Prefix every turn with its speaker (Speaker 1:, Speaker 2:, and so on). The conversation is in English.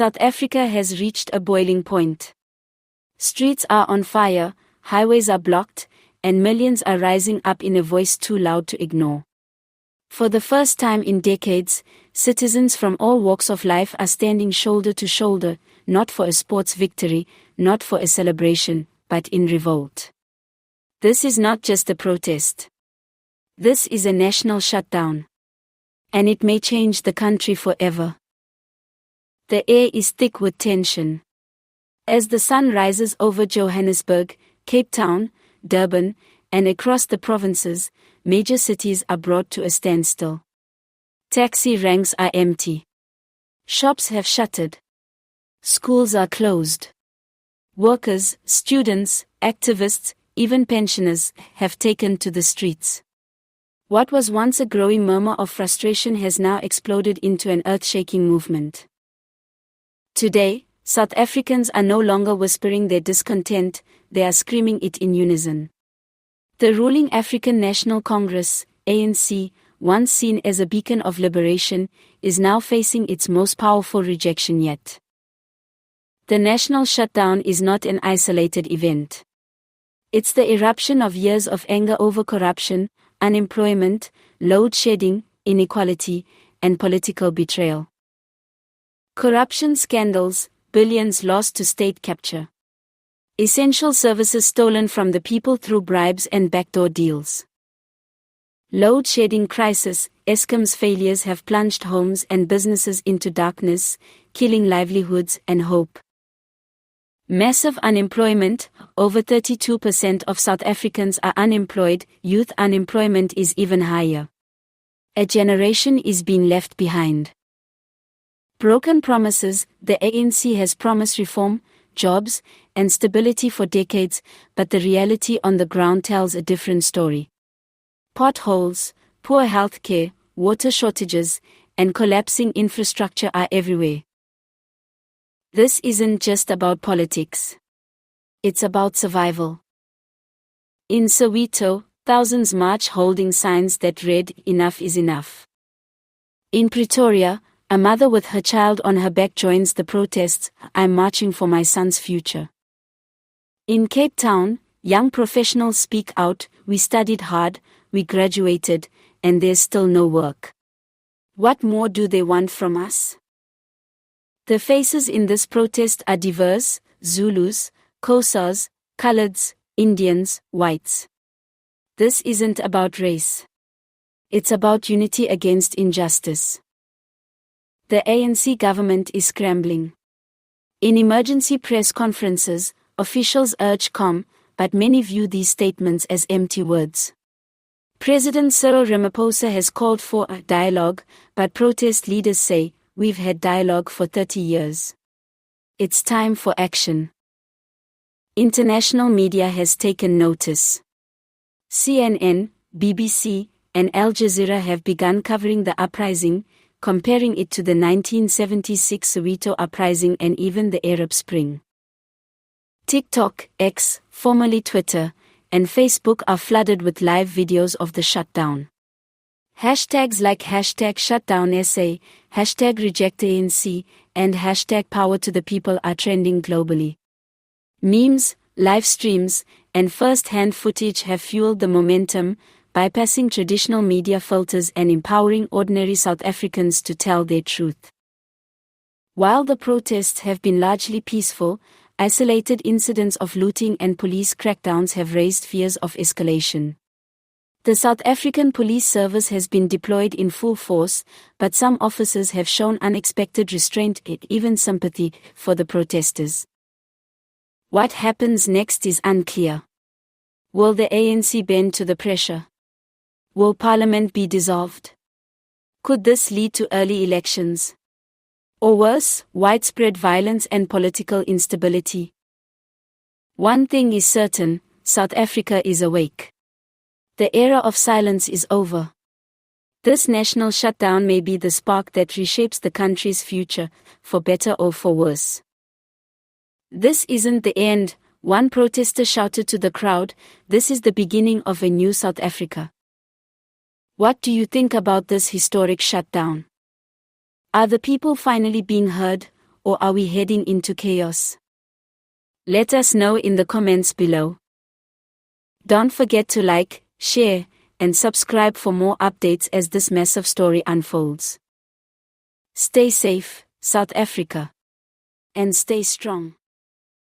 Speaker 1: South Africa has reached a boiling point. Streets are on fire, highways are blocked, and millions are rising up in a voice too loud to ignore. For the first time in decades, citizens from all walks of life are standing shoulder to shoulder, not for a sports victory, not for a celebration, but in revolt. This is not just a protest. This is a national shutdown. And it may change the country forever. The air is thick with tension. As the sun rises over Johannesburg, Cape Town, Durban, and across the provinces, major cities are brought to a standstill. Taxi ranks are empty. Shops have shuttered. Schools are closed. Workers, students, activists, even pensioners have taken to the streets. What was once a growing murmur of frustration has now exploded into an earth-shaking movement. Today, South Africans are no longer whispering their discontent, they are screaming it in unison. The ruling African National Congress, ANC, once seen as a beacon of liberation, is now facing its most powerful rejection yet. The national shutdown is not an isolated event. It's the eruption of years of anger over corruption, unemployment, load shedding, inequality, and political betrayal. Corruption scandals, billions lost to state capture. Essential services stolen from the people through bribes and backdoor deals. Load shedding crisis, Eskom's failures have plunged homes and businesses into darkness, killing livelihoods and hope. Massive unemployment, over 32% of South Africans are unemployed, youth unemployment is even higher. A generation is being left behind. Broken promises, the ANC has promised reform, jobs, and stability for decades, but the reality on the ground tells a different story. Potholes, poor health care, water shortages, and collapsing infrastructure are everywhere. This isn't just about politics. It's about survival. In Soweto, thousands march holding signs that read, "Enough is enough." In Pretoria, a mother with her child on her back joins the protests, "I'm marching for my son's future." In Cape Town, young professionals speak out, "We studied hard, we graduated, and there's still no work. What more do they want from us?" The faces in this protest are diverse: Zulus, Xhosas, Coloureds, Indians, whites. This isn't about race. It's about unity against injustice. The ANC government is scrambling. In emergency press conferences, officials urge calm, but many view these statements as empty words. President Cyril Ramaphosa has called for a dialogue, but protest leaders say, "We've had dialogue for 30 years. It's time for action." International media has taken notice. CNN, BBC, and Al Jazeera have begun covering the uprising, comparing it to the 1976 Soweto uprising and even the Arab Spring. TikTok, X, formerly Twitter, and Facebook are flooded with live videos of the shutdown. Hashtags like #ShutdownSA, #RejectANC, and #PowerToThePeople are trending globally. Memes, live streams, and first-hand footage have fueled the momentum, bypassing traditional media filters and empowering ordinary South Africans to tell their truth. While the protests have been largely peaceful, isolated incidents of looting and police crackdowns have raised fears of escalation. The South African Police Service has been deployed in full force, but some officers have shown unexpected restraint and even sympathy for the protesters. What happens next is unclear. Will the ANC bend to the pressure? Will Parliament be dissolved? Could this lead to early elections? Or worse, widespread violence and political instability? One thing is certain, South Africa is awake. The era of silence is over. This national shutdown may be the spark that reshapes the country's future, for better or for worse. "This isn't the end," one protester shouted to the crowd, "this is the beginning of a new South Africa." What do you think about this historic shutdown? Are the people finally being heard, or are we heading into chaos? Let us know in the comments below. Don't forget to like, share, and subscribe for more updates as this massive story unfolds. Stay safe, South Africa. And stay strong.